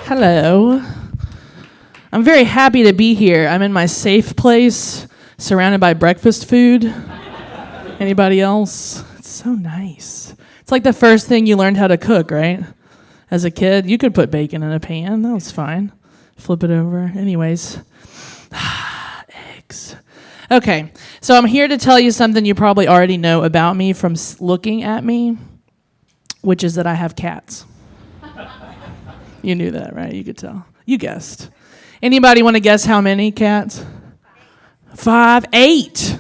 Hello. I'm very happy to be here. I'm in my safe place, surrounded by breakfast food. Anybody else? It's so nice. It's like the first thing you learned how to cook, right? As a kid, you could put bacon in a pan. That was fine. Flip it over. Anyways. Eggs. Okay, so I'm here to tell you something you probably already know about me from looking at me, which is that I have cats. You knew that, right? You could tell. You guessed. Anybody want to guess how many cats? 5, 8.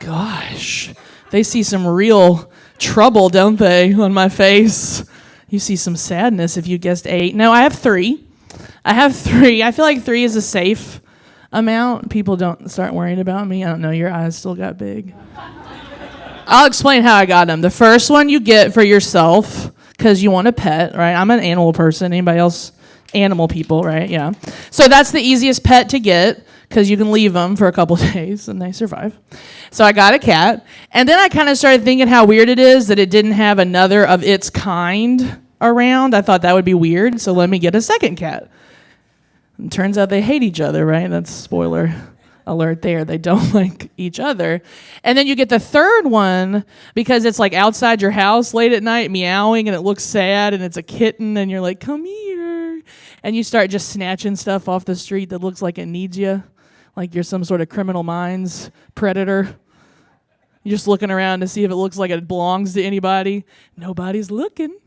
Gosh, they see some real trouble, don't they, on my face? You see some sadness if you guessed 8. No, I have 3. I feel like 3 is a safe amount. People don't start worrying about me. I don't know, your eyes still got big. I'll explain how I got them. The first one you get for yourself because you want a pet, right? I'm an animal person. Anybody else? Animal people, right? Yeah. So that's the easiest pet to get because you can leave them for a couple days and they survive. So I got a cat. And then I kind of started thinking how weird it is that it didn't have another of its kind around. I thought that would be weird. So let me get a second cat. And turns out they hate each other, right? That's spoiler alert there. They don't like each other. And then you get the third one because it's like outside your house late at night meowing and it looks sad and it's a kitten and you're like, come here. And you start just snatching stuff off the street that looks like it needs you, like you're some sort of Criminal Minds predator. You're just looking around to see if it looks like it belongs to anybody. Nobody's looking.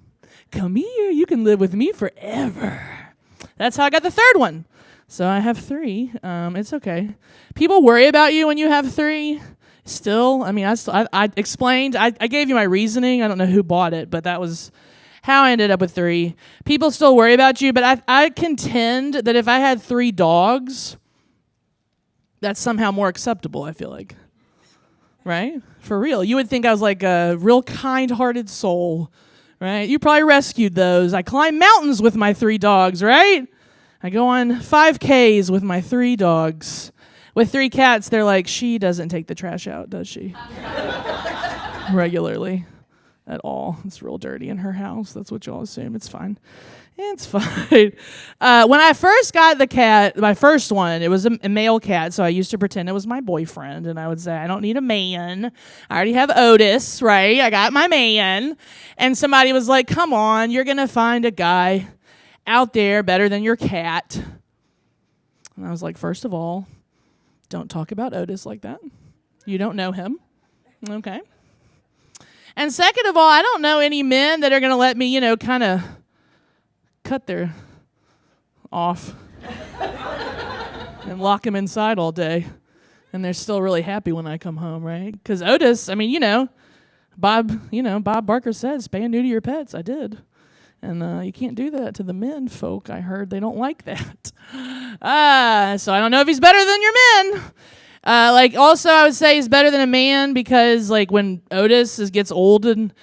Come here. You can live with me forever. That's how I got the third one. So I have 3. It's okay. People worry about you when you have 3. Still, I mean, I explained. I gave you my reasoning. I don't know who bought it, but that was how I ended up with 3. People still worry about you, but I contend that if I had 3 dogs, that's somehow more acceptable, I feel like. Right? For real. You would think I was like a real kind-hearted soul, right? You probably rescued those. I climb mountains with my 3 dogs, right? I go on 5Ks with my 3 dogs. With 3 cats, they're like, she doesn't take the trash out, does she? Regularly. At all. It's real dirty in her house. That's what y'all assume. It's fine. It's fine. When I first got the cat, my first one, it was a male cat, so I used to pretend it was my boyfriend, and I would say, I don't need a man. I already have Otis, right? I got my man. And somebody was like, come on, you're going to find a guy out there better than your cat. And I was like, first of all, don't talk about Otis like that. You don't know him. Okay. And second of all, I don't know any men that are going to let me, kind of cut their off and lock him inside all day. And they're still really happy when I come home, right? Because Otis, I mean, Bob Barker said, spay and neuter your pets. I did. And you can't do that to the men folk. I heard they don't like that. So I don't know if he's better than your men. Also, I would say he's better than a man because, when Otis gets old and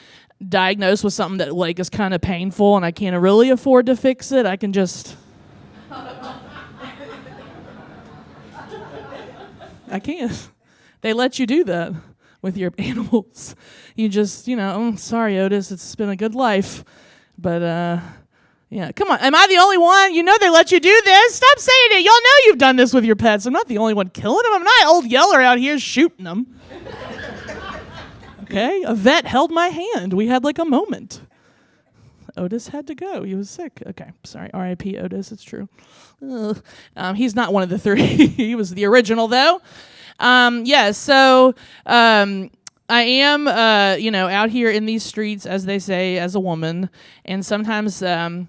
diagnosed with something that, is kind of painful and I can't really afford to fix it, I can just... I can't. They let you do that with your animals. You just, sorry, Otis, it's been a good life. But, yeah, come on. Am I the only one? They let you do this. Stop saying it. Y'all know you've done this with your pets. I'm not the only one killing them. I'm not old Yeller out here shooting them. Okay? A vet held my hand. We had, a moment. Otis had to go. He was sick. Okay, sorry. R.I.P. Otis. It's true. He's not one of the 3. He was the original, though. I am, out here in these streets, as they say, as a woman, and sometimes I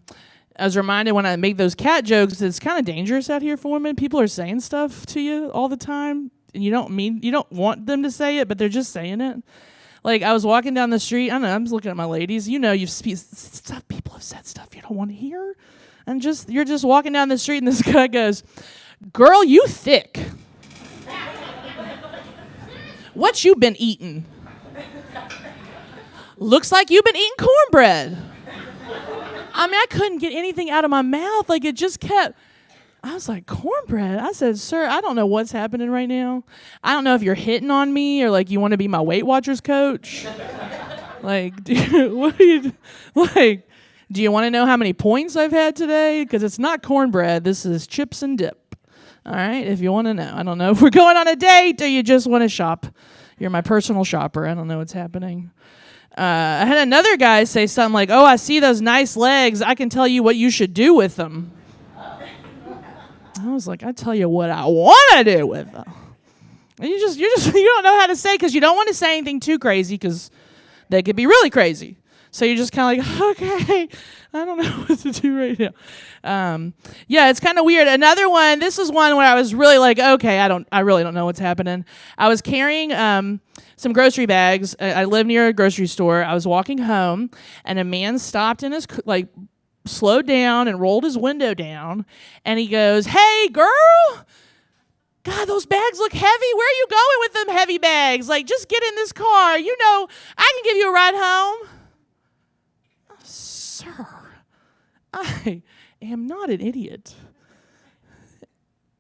was reminded when I make those cat jokes, it's kind of dangerous out here for women. People are saying stuff to you all the time, and you don't want them to say it, but they're just saying it. I was walking down the street, I don't know, I'm just looking at my ladies. Stuff people have said stuff you don't want to hear, and you're just walking down the street, and this guy goes, "Girl, you thick. What you been eating? Looks like you've been eating cornbread." I mean, I couldn't get anything out of my mouth. It just kept... I was like, cornbread? I said, sir, I don't know what's happening right now. I don't know if you're hitting on me or, you want to be my Weight Watchers coach. Dude, what are you... Do you want to know how many points I've had today? Because it's not cornbread. This is chips and dip. All right, if you want to know. I don't know if we're going on a date or you just want to shop. You're my personal shopper. I don't know what's happening. I had another guy say something like, oh, I see those nice legs. I can tell you what you should do with them. I was like, I tell you what I want to do with them. And you don't know how to say because you don't want to say anything too crazy because they could be really crazy. So you're just kind of like, okay, I don't know what to do right now. Yeah, it's kind of weird. Another one, this is one where I was really like, okay, I really don't know what's happening. I was carrying some grocery bags. I live near a grocery store. I was walking home, and a man stopped in his, slowed down and rolled his window down, and he goes, hey, girl, God, those bags look heavy. Where are you going with them heavy bags? Just get in this car. You know, I can give you a ride home. Sir, I am not an idiot.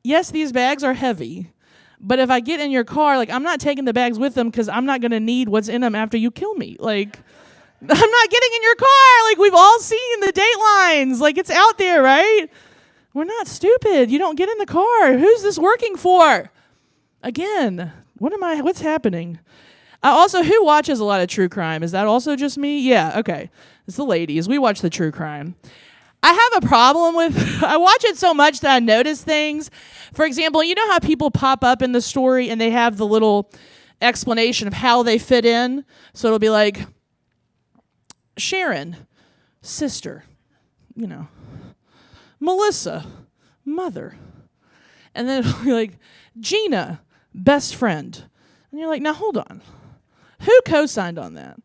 Yes, these bags are heavy, but if I get in your car, I'm not taking the bags with them because I'm not going to need what's in them after you kill me. I'm not getting in your car. We've all seen the Datelines. It's out there, right? We're not stupid. You don't get in the car. Who's this working for? Again, what's happening? Also, who watches a lot of true crime? Is that also just me? Yeah, okay. It's the ladies. We watch the true crime. I have a problem with, I watch it so much that I notice things. For example, you know how people pop up in the story and they have the little explanation of how they fit in? So it'll be like, Sharon, sister, Melissa, mother. And then it'll be like, Gina, best friend. And you're like, now hold on. Who co-signed on that?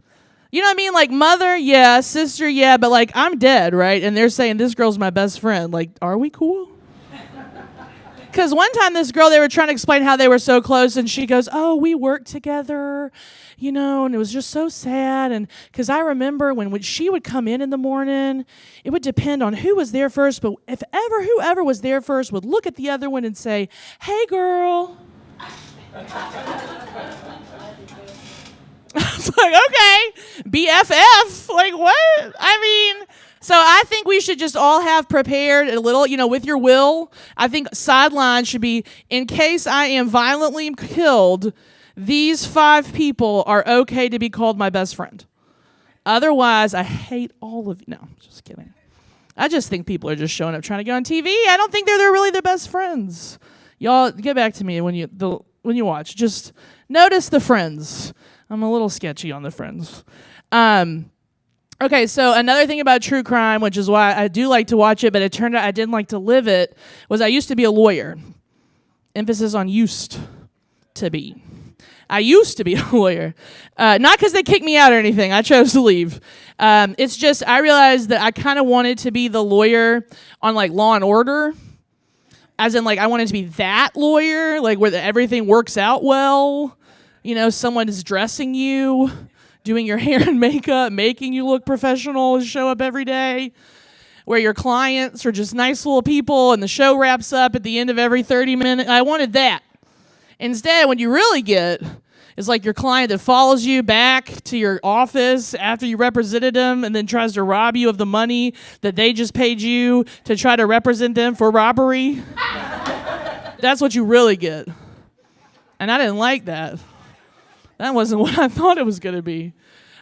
You know what I mean? Mother, yeah, sister, yeah, but I'm dead, right? And they're saying this girl's my best friend. Are we cool? Because one time this girl, they were trying to explain how they were so close, and she goes, oh, we worked together, and it was just so sad. And because I remember when she would come in the morning, it would depend on who was there first, but whoever was there first would look at the other one and say, hey, girl. I was like, okay, BFF. What? So I think we should just all have prepared a little, with your will. I think sideline should be, in case I am violently killed, these 5 people are okay to be called my best friend. Otherwise, I hate all of you. No, just kidding. I just think people are just showing up trying to get on TV. I don't think they're really their best friends. Y'all, get back to me when you watch. Just notice the friends. I'm a little sketchy on the friends. Okay, so another thing about true crime, which is why I do like to watch it, but it turned out I didn't like to live it, was I used to be a lawyer. Emphasis on used to be. I used to be a lawyer. Not because they kicked me out or anything. I chose to leave. It's just I realized that I kind of wanted to be the lawyer on Law and Order. As in I wanted to be that lawyer, where everything works out well. Someone is dressing you, doing your hair and makeup, making you look professional and show up every day, where your clients are just nice little people and the show wraps up at the end of every 30 minutes. I wanted that. Instead, what you really get is your client that follows you back to your office after you represented them and then tries to rob you of the money that they just paid you to try to represent them for robbery. That's what you really get. And I didn't like that. That wasn't what I thought it was going to be.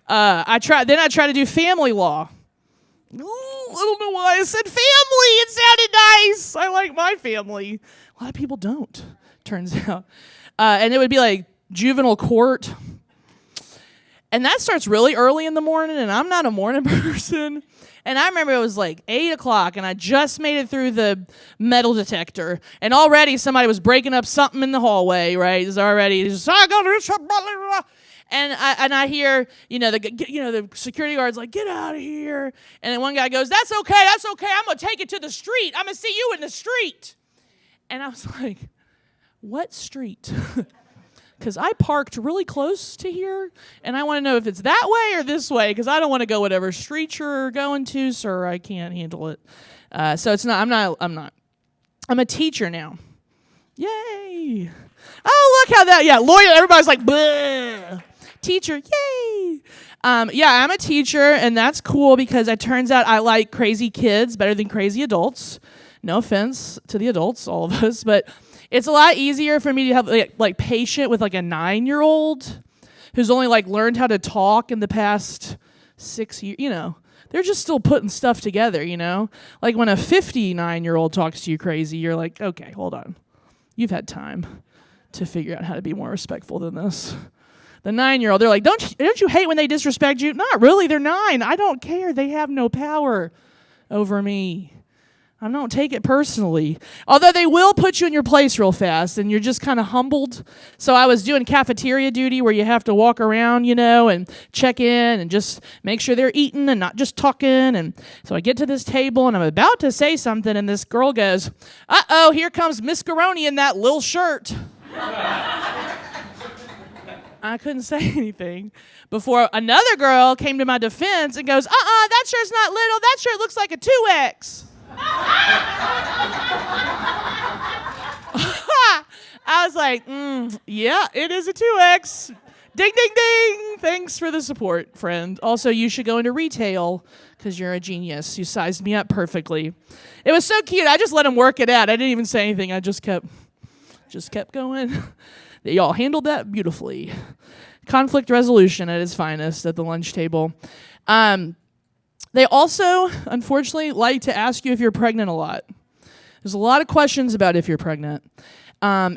I tried to do family law. Ooh, I don't know why I said family. It sounded nice. I like my family. A lot of people don't, turns out. And it would be juvenile court. And that starts really early in the morning, and I'm not a morning person. And I remember it was 8 o'clock, and I just made it through the metal detector. And already somebody was breaking up something in the hallway, right? It's already just, and I hear, the security guard's get out of here. And then one guy goes, that's okay. I'm going to take it to the street. I'm going to see you in the street. And I was like, what street? Because I parked really close to here, and I want to know if it's that way or this way, because I don't want to go whatever street you're going to, sir. I can't handle it. So it's not. I'm not. I'm a teacher now. Yay! Oh, look how that. Yeah, lawyer. Everybody's like, bleh. Teacher, yay! Yeah, I'm a teacher, and that's cool because it turns out I like crazy kids better than crazy adults. No offense to the adults, all of us, but it's a lot easier for me to have like patient with like a 9-year-old who's only like learned how to talk in the past 6 years. You know, they're just still putting stuff together. You know, like when a 59-year-old talks to you crazy, you're like, okay, hold on, you've had time to figure out how to be more respectful than this. The 9-year-old, they're like, don't you hate when they disrespect you? Not really, they're 9. I don't care. They have no power over me. I don't take it personally. Although they will put you in your place real fast, and you're just kind of humbled. So I was doing cafeteria duty where you have to walk around, you know, and check in and just make sure they're eating and not just talking. And so I get to this table, and I'm about to say something, and this girl goes, uh-oh, here comes Miss Garrone in that little shirt. I couldn't say anything before another girl came to my defense and goes, that shirt's not little. That shirt looks like a 2X. I was like, yeah, it is a 2X. Ding, ding, ding. Thanks for the support, friend. Also, you should go into retail because you're a genius. You sized me up perfectly. It was so cute. I just let him work it out. I didn't even say anything. I just kept going. They all handled that beautifully. Conflict resolution at its finest at the lunch table. They also, unfortunately, like to ask you if you're pregnant a lot. There's a lot of questions about if you're pregnant. I'm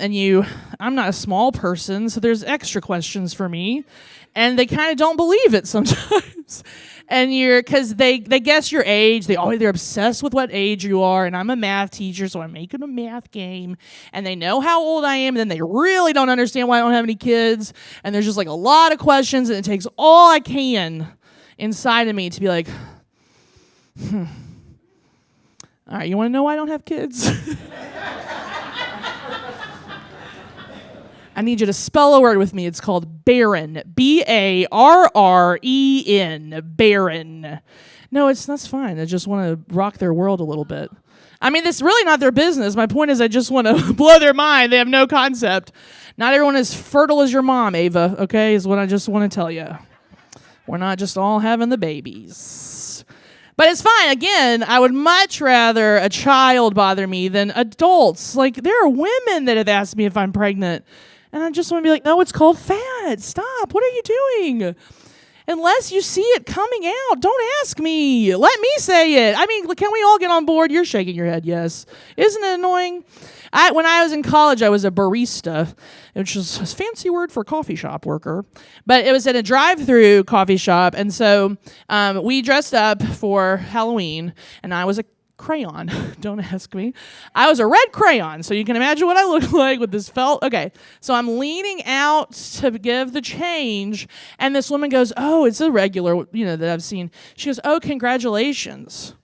not a small person, so there's extra questions for me. And they kind of don't believe it sometimes. Because they guess your age. They're obsessed with what age you are. And I'm a math teacher, so I'm making a math game. And they know how old I am. And then they really don't understand why I don't have any kids. And there's just like a lot of questions. And it takes all I can inside of me to be like, all right, you want to know why I don't have kids? I need you to spell a word with me. It's called barren. Barren. Barren. No, that's fine. I just want to rock their world a little bit. I mean, it's really not their business. My point is I just want to blow their mind. They have no concept. Not everyone is fertile as your mom, Ava, okay, is what I just want to tell you. We're not just all having the babies. But it's fine. Again, I would much rather a child bother me than adults. Like, there are women that have asked me if I'm pregnant. And I just want to be like, no, it's called fat. Stop. What are you doing? Unless you see it coming out, don't ask me. Let me say it. I mean, can we all get on board? You're shaking your head, yes. Isn't it annoying? When I was in college, I was a barista, which is a fancy word for coffee shop worker. But it was at a drive-through coffee shop. And so we dressed up for Halloween, and I was a crayon. Don't ask me. I was a red crayon, so you can imagine what I look like with this felt. Okay, so I'm leaning out to give the change, and this woman goes, oh, it's a regular, that I've seen. She goes, oh, congratulations.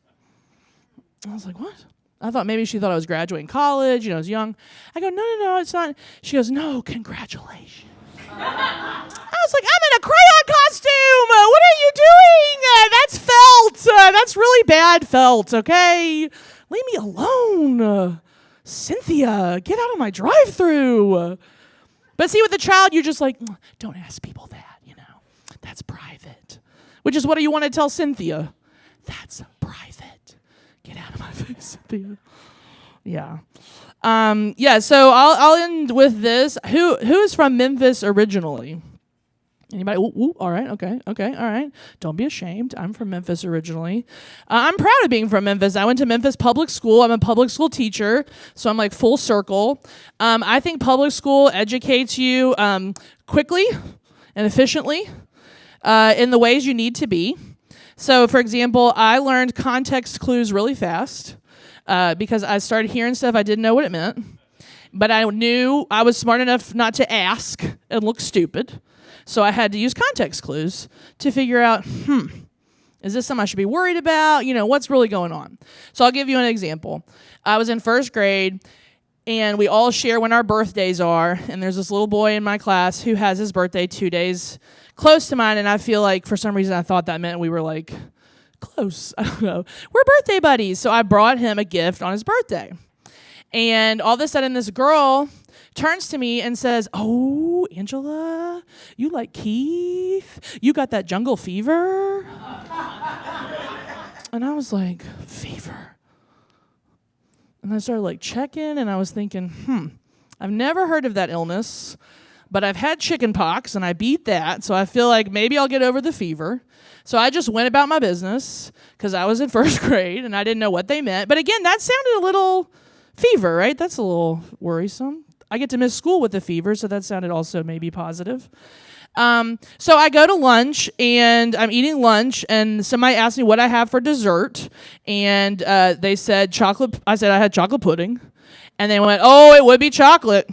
I was like, what? I thought maybe she thought I was graduating college, I was young. I go, no, it's not. She goes, no, congratulations. I was like, I'm in a crayon costume. What are you doing? That's felt. That's really bad felt, okay? Leave me alone. Cynthia, get out of my drive-thru. But see, with the child, you're just like, don't ask people that, That's private. Which is what you want to tell Cynthia. That's private. Get out of my face, Cynthia. Yeah. So I'll end with this. Who is from Memphis originally? Anybody? Ooh, all right, okay, all right. Don't be ashamed. I'm from Memphis originally. I'm proud of being from Memphis. I went to Memphis public school. I'm a public school teacher, so I'm like full circle. I think public school educates you quickly and efficiently in the ways you need to be. So, for example, I learned context clues really fast because I started hearing stuff I didn't know what it meant. But I knew I was smart enough not to ask and look stupid. So I had to use context clues to figure out, is this something I should be worried about? What's really going on? So I'll give you an example. I was in first grade, and we all share when our birthdays are. And there's this little boy in my class who has his birthday 2 days close to mine. And I feel like for some reason I thought that meant we were like close. I don't know. We're birthday buddies. So I brought him a gift on his birthday. And all of a sudden, this girl turns to me and says, "Oh, Angela, you like Keith? You got that jungle fever?" And I was like, "Fever?" And I started like checking, and I was thinking, I've never heard of that illness, but I've had chicken pox, and I beat that, so I feel like maybe I'll get over the fever. So I just went about my business because I was in first grade, and I didn't know what they meant. But again, that sounded a little fever, right? That's a little worrisome. I get to miss school with the fever, so that sounded also maybe positive. So I go to lunch, and I'm eating lunch, and somebody asked me what I have for dessert, and they said chocolate. I said I had chocolate pudding, and they went, "Oh, it would be chocolate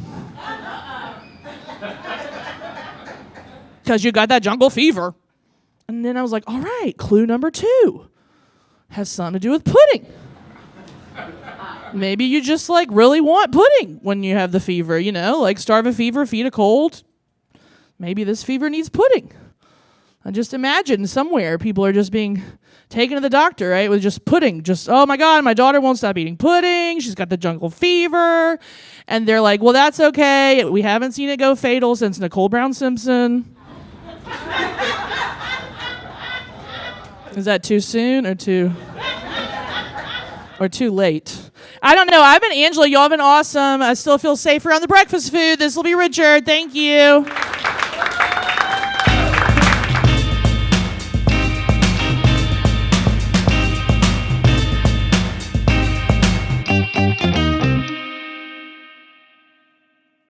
because you got that jungle fever." And then I was like, all right, clue number 2 has something to do with pudding. Maybe you just like really want pudding when you have the fever, like starve a fever, feed a cold. Maybe this fever needs pudding. I just imagine somewhere people are just being taken to the doctor, right, with just pudding. Just, oh my God, my daughter won't stop eating pudding. She's got the jungle fever. And they're like, well, that's okay. We haven't seen it go fatal since Nicole Brown Simpson. Is that too soon or too late? I don't know. I've been Angela. Y'all have been awesome. I still feel safe around the breakfast food. This will be Richard. Thank you.